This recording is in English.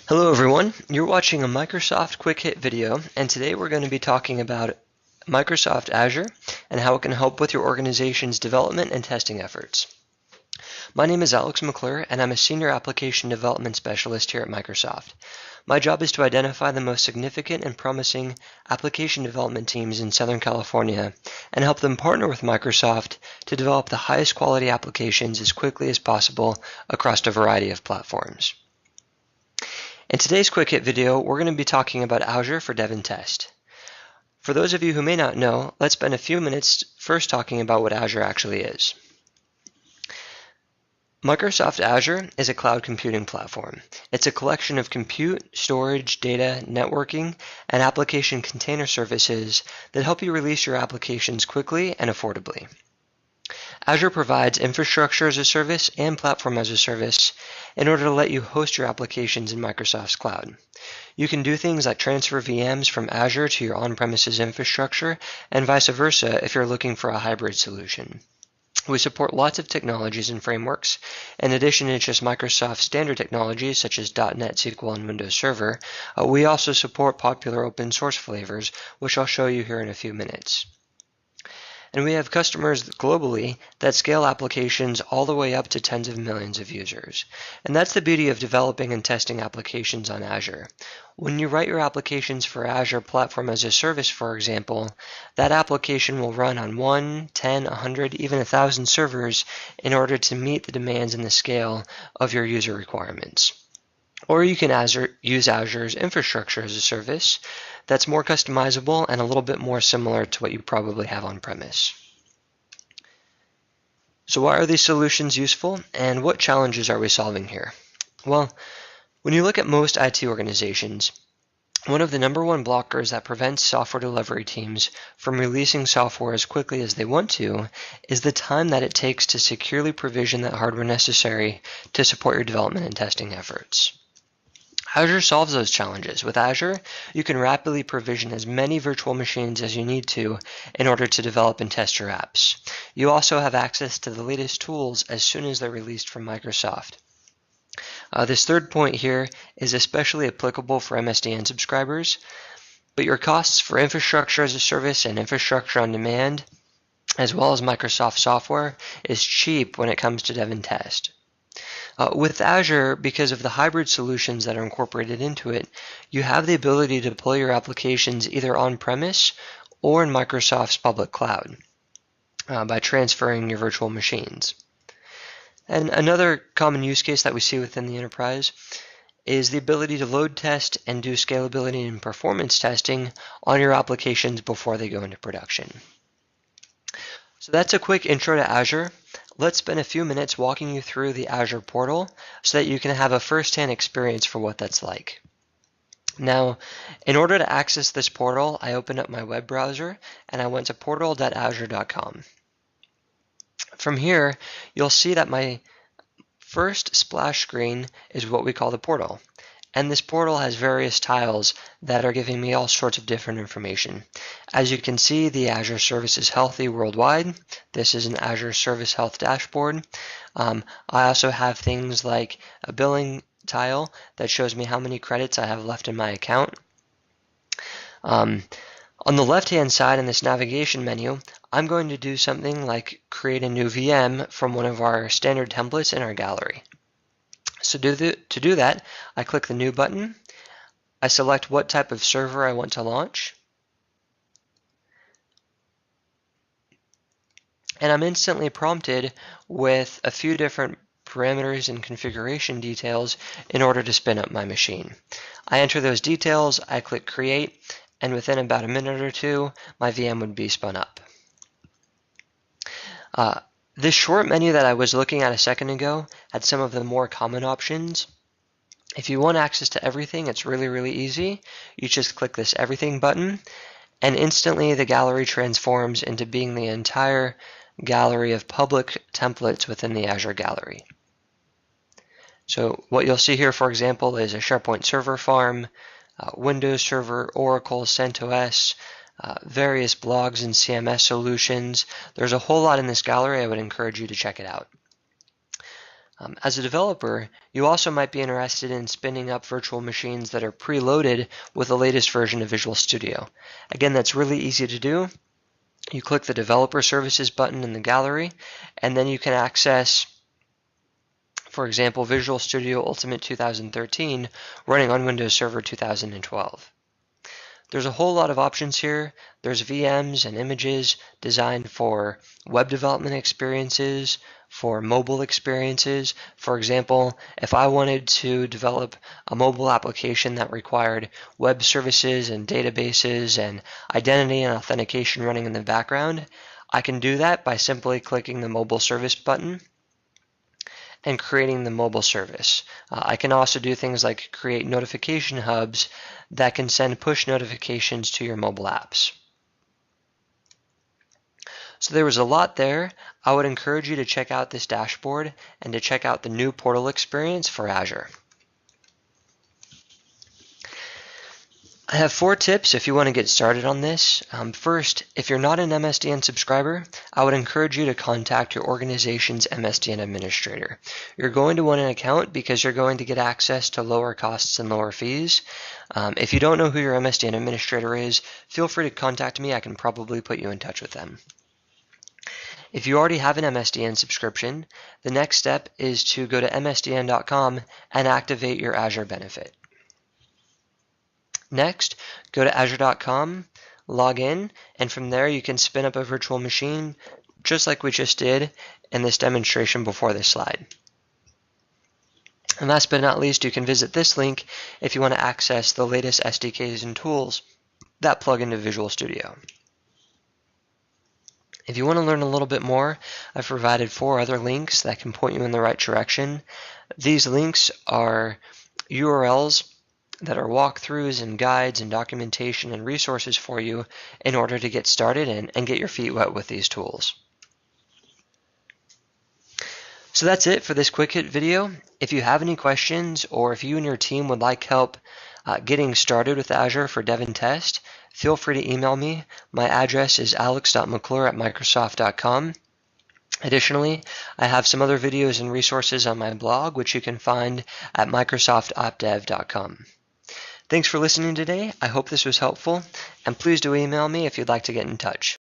Hello everyone, you're watching a Microsoft QuickHit video, and today we're going to be talking about Microsoft Azure and how it can help with your organization's development and testing efforts. My name is Alex McClure, and I'm a Senior Application Development Specialist here at Microsoft. My job is to identify the most significant and promising application development teams in Southern California and help them partner with Microsoft to develop the highest quality applications as quickly as possible across a variety of platforms. In today's Quick Hit video, we're going to be talking about Azure for Dev and Test. For those of you who may not know, let's spend a few minutes first talking about what Azure actually is. Microsoft Azure is a cloud computing platform. It's a collection of compute, storage, data, networking, and application container services that help you release your applications quickly and affordably. Azure provides infrastructure as a service and platform as a service in order to let you host your applications in Microsoft's cloud. You can do things like transfer VMs from Azure to your on-premises infrastructure and vice versa if you're looking for a hybrid solution. We support lots of technologies and frameworks. In addition to just Microsoft standard technologies such as .NET, SQL, and Windows Server, we also support popular open source flavors, which I'll show you here in a few minutes. And we have customers globally that scale applications all the way up to tens of millions of users. And that's the beauty of developing and testing applications on Azure. When you write your applications for Azure Platform as a Service, for example, that application will run on 1, 10, 100, even 1,000 servers in order to meet the demands and the scale of your user requirements. Or you can use Azure's infrastructure as a service that's more customizable and a little bit more similar to what you probably have on-premise. So why are these solutions useful, and what challenges are we solving here? Well, when you look at most IT organizations, one of the number one blockers that prevents software delivery teams from releasing software as quickly as they want to is the time that it takes to securely provision that hardware necessary to support your development and testing efforts. Azure solves those challenges. With Azure, you can rapidly provision as many virtual machines as you need to in order to develop and test your apps. You also have access to the latest tools as soon as they're released from Microsoft. This third point here is especially applicable for MSDN subscribers, but your costs for infrastructure as a service and infrastructure on demand, as well as Microsoft software, is cheap when it comes to dev and test. With Azure, because of the hybrid solutions that are incorporated into it, you have the ability to deploy your applications either on-premise or in Microsoft's public cloud by transferring your virtual machines. And another common use case that we see within the enterprise is the ability to load test and do scalability and performance testing on your applications before they go into production. So that's a quick intro to Azure. Let's spend a few minutes walking you through the Azure portal so that you can have a first-hand experience for what that's like. Now, in order to access this portal, I opened up my web browser and I went to portal.azure.com. From here, you'll see that my first splash screen is what we call the portal. And this portal has various tiles that are giving me all sorts of different information. As you can see, the Azure Service is healthy worldwide. This is an Azure Service Health dashboard. I also have things like a billing tile that shows me how many credits I have left in my account. On the left-hand side in this navigation menu, I'm going to do something like create a new VM from one of our standard templates in our gallery. So to do that, I click the New button, I select what type of server I want to launch, and I'm instantly prompted with a few different parameters and configuration details in order to spin up my machine. I enter those details, I click Create, and within about a minute or two, my VM would be spun up. This short menu that I was looking at a second ago had some of the more common options. If you want access to everything, it's really easy. You just click this Everything button, and instantly the gallery transforms into being the entire gallery of public templates within the Azure gallery. So what you'll see here, for example, is a SharePoint server farm, Windows Server, Oracle, CentOS, various blogs and CMS solutions. There's a whole lot in this gallery. I would encourage you to check it out. As a developer, you also might be interested in spinning up virtual machines that are preloaded with the latest version of Visual Studio. Again, that's really easy to do. You click the Developer Services button in the gallery, and then you can access, for example, Visual Studio Ultimate 2013 running on Windows Server 2012. There's a whole lot of options here. There's VMs and images designed for web development experiences, for mobile experiences. For example, if I wanted to develop a mobile application that required web services and databases and identity and authentication running in the background, I can do that by simply clicking the Mobile Service button and creating the mobile service. I can also do things like create notification hubs that can send push notifications to your mobile apps. So there was a lot there. I would encourage you to check out this dashboard and to check out the new portal experience for Azure. I have 4 tips if you want to get started on this. First, if you're not an MSDN subscriber, I would encourage you to contact your organization's MSDN administrator. You're going to want an account because you're going to get access to lower costs and lower fees. If you don't know who your MSDN administrator is, feel free to contact me. I can probably put you in touch with them. If you already have an MSDN subscription, the next step is to go to msdn.com and activate your Azure benefit. Next, go to azure.com, log in, and from there you can spin up a virtual machine just like we just did in this demonstration before this slide. And last but not least, you can visit this link if you want to access the latest SDKs and tools that plug into Visual Studio. If you want to learn a little bit more, I've provided 4 other links that can point you in the right direction. These links are URLs that are walkthroughs and guides and documentation and resources for you in order to get started and get your feet wet with these tools. So that's it for this QuickHit video. If you have any questions or if you and your team would like help getting started with Azure for Dev and Test, feel free to email me. My address is alex.mcclure@microsoft.com. Additionally, I have some other videos and resources on my blog, which you can find at microsoftopdev.com. Thanks for listening today. I hope this was helpful, and please do email me if you'd like to get in touch.